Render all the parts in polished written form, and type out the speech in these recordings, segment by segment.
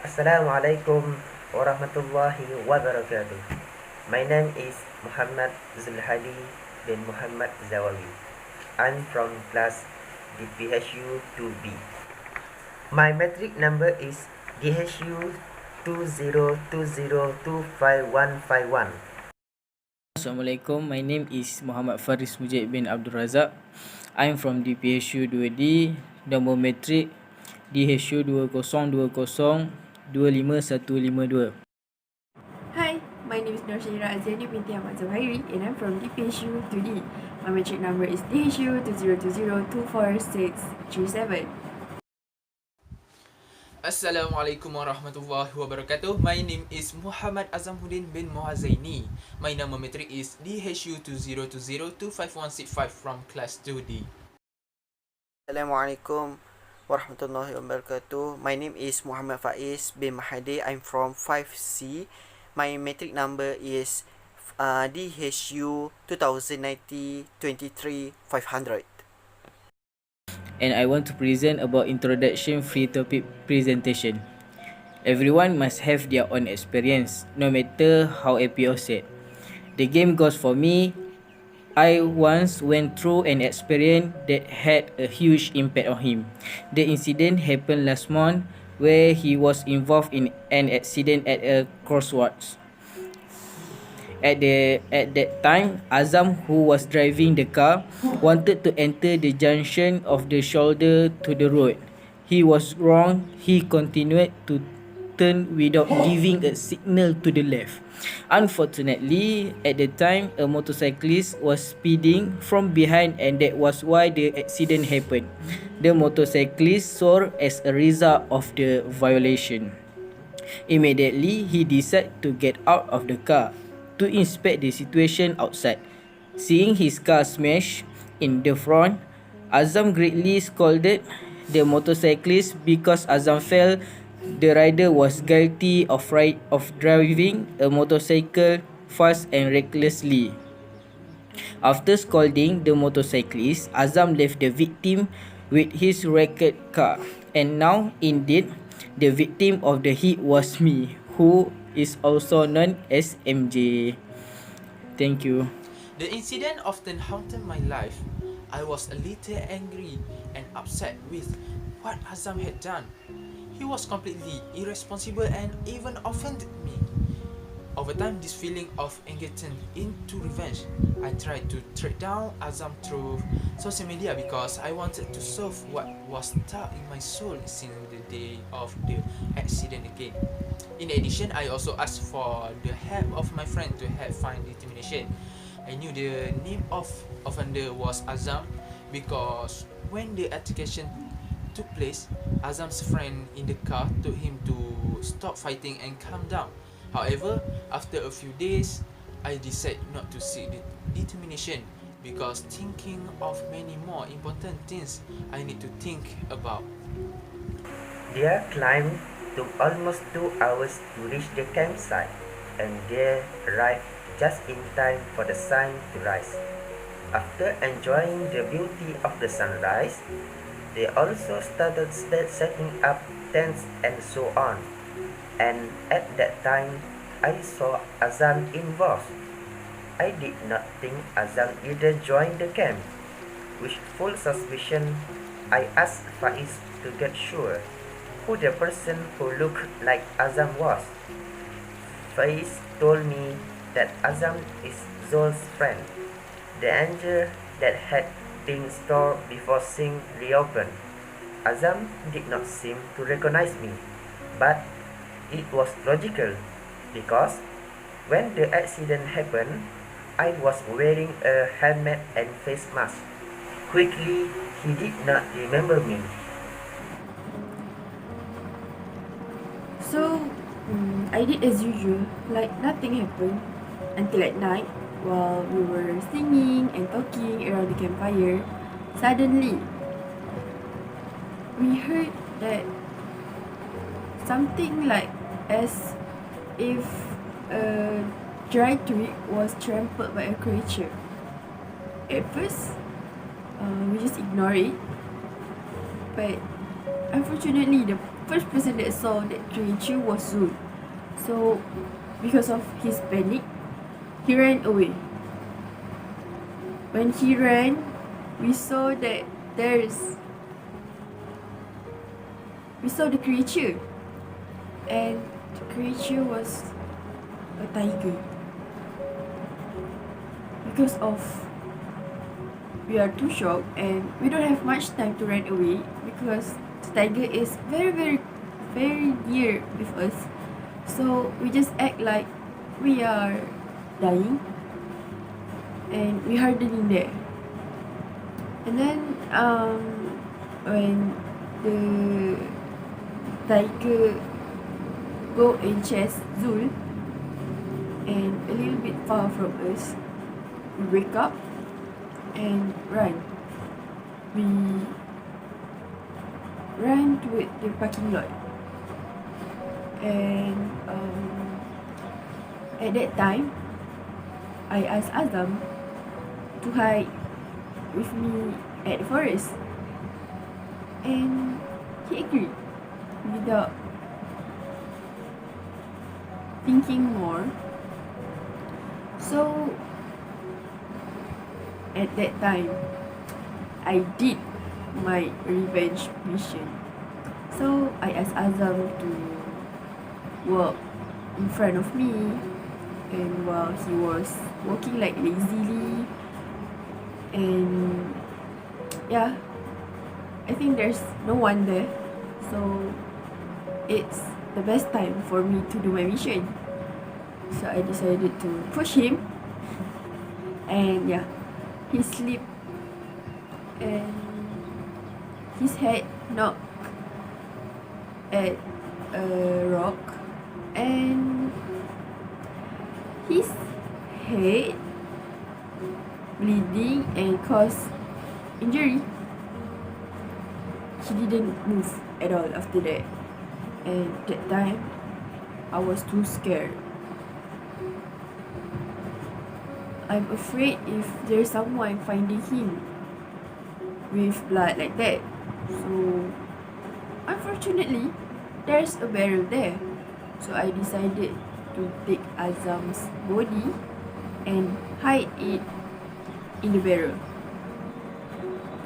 Assalamualaikum warahmatullahi wabarakatuh. My name is Muhammad Zulhadi bin Muhammad Zawawi. I'm from class DPHU 2B. My metric number is DHU 2020255151. Assalamualaikum, my name is Muhammad Faris Mujib bin Abdul Razak. I'm from DPHU 2D, nombor metrik DHU 202025152. Hi, my name is Norshaira Azani binti Ahmad Zawahiri and I'm from DPHU 2D. My metric number is DHU 20202467. Assalamualaikum warahmatullahi wabarakatuh. My name is Muhammad Azamuddin bin Mohazaini. My number metric is DHU 20202516 from class 2D. Assalamualaikum warahmatullahi wabarakatuh. My name is Muhammad Faiz bin Mahadi. I'm from 5C. My metric number is DHU 2090-23-500. And I want to present about introduction free topic presentation. Everyone must have their own experience, no matter how happy or sad. The game goes for me. I once went through an experience that had a huge impact on him. The incident happened last month where he was involved in an accident at a crossroads. At that time, Azam, who was driving the car, wanted to enter the junction of the shoulder to the road. He was wrong. He continued to turn without giving a signal to the left. Unfortunately, at the time, a motorcyclist was speeding from behind, and that was why the accident happened. The motorcyclist saw as a result of the violation. Immediately, he decided to get out of the car to inspect the situation outside. Seeing his car smashed in the front, Azam greatly scolded the motorcyclist because Azam felt the rider was guilty of driving a motorcycle fast and recklessly. After scolding the motorcyclist, Azam left the victim with his wrecked car. And now, indeed, the victim of the hit was me, who is also known as MJ. Thank you. The incident often haunted my life. I was a little angry and upset with what Azam had done. He was completely irresponsible and even offended me. Over time, this feeling of anger turned into revenge. I tried to track down Azam through social media because I wanted to solve what was stuck in my soul since the day of the accident again. In addition, I also asked for the help of my friend to help find determination. I knew the name of offender was Azam because when the altercation took place, Azam's friend in the car told him to stop fighting and calm down. However, after a few days, I decided not to seek determination because thinking of many more important things I need to think about. Their climb took almost 2 hours to reach the campsite, and they arrived just in time for the sun to rise. After enjoying the beauty of the sunrise, they also started setting up tents and so on. And at that time, I saw Azam involved. I did not think Azam either joined the camp. With full suspicion, I asked Faiz to get sure who the person who looked like Azam was. Faiz told me that Azam is Zol's friend. The anger that had been stored before Singh reopened. Azam did not seem to recognize me, but it was logical because when the accident happened, I was wearing a helmet and face mask. Quickly, he did not remember me. So, I did as usual, like nothing happened until at night while we were singing and talking around the campfire. Suddenly, we heard that something like as if a dry twig was trampled by a creature. At first, we just ignore it, but unfortunately, the first person that saw that creature was Zul. So because of his panic, he ran away. When he ran, we saw that we saw the creature, and the creature was a tiger. Because of we are too shocked and we don't have much time to run away because the tiger is very near with us. So we just act like we are dying and we hardening there. And then when the tiger go and chase Zul and a little bit far from us, we wake up and run. We ran toward the parking lot. And at that time, I asked Azam to hide with me at the forest. And he agreed without thinking more. So at that time, I did my revenge mission. So I asked Azam to walk in front of me, and while he was walking like lazily, and yeah, I think there's no one there, so it's the best time for me to do my mission. So I decided to push him, and yeah, he slipped and his head knocked at a rock, and his head bleeding and caused injury. He didn't move at all after that, and that time I was too scared. I'm afraid if there's someone finding him with blood like that. So unfortunately, there's a barrel there. So I decided to take Azam's body and hide it in the barrel.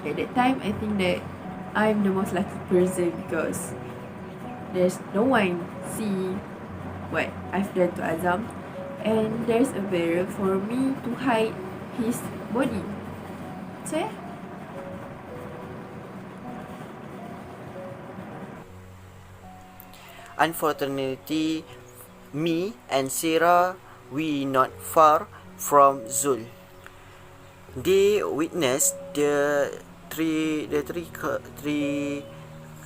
At that time, I think that I'm the most lucky person because there's no one see what I've done to Azam, and there's a barrel for me to hide his body. So yeah. Unfortunately, me and Sarah, we not far from Zul. They witnessed the three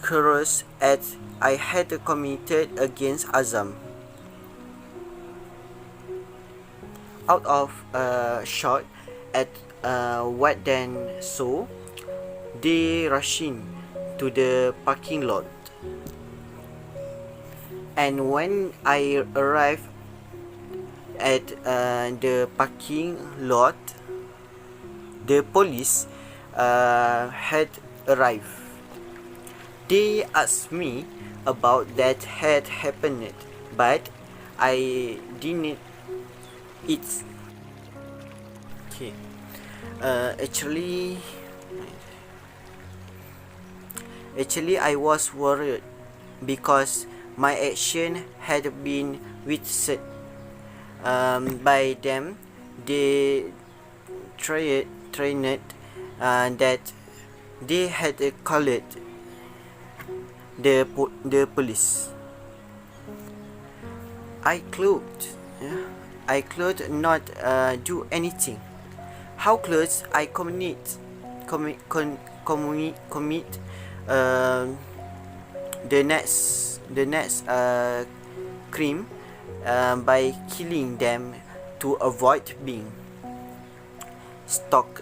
crimes that I had committed against Azam. Out of a shot at what then saw, they rushing to the parking lot. And when I arrived at the parking lot, the police had arrived. They asked me about that had happened, but I didn't. It's okay. Actually, I was worried because my action had been witnessed by them. They trained that they had called the police. I could not do anything. How close I commit the next crime by killing them to avoid being stalked.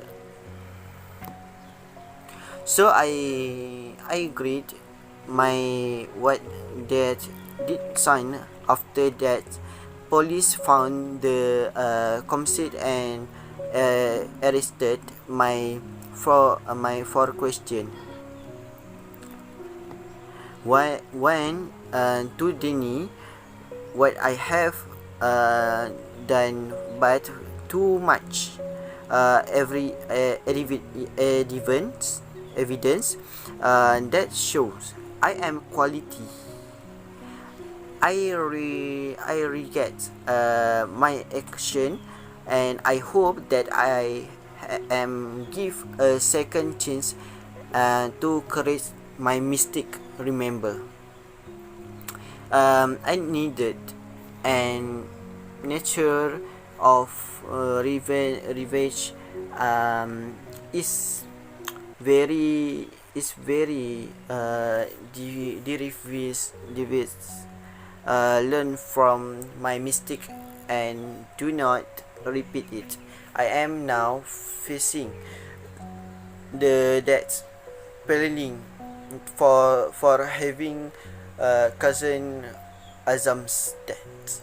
So I agreed my what that did sign. After that, police found the complicit and arrested my for question. when to Denny, what I have done, but too much evidence that shows I am quality. I regret my action, and I hope that I am give a second chance to correct my mistake. Remember, I needed and nature of revenge is very learn from my mistake and do not repeat it. I am now facing the death penalty for having cousin Azam's death.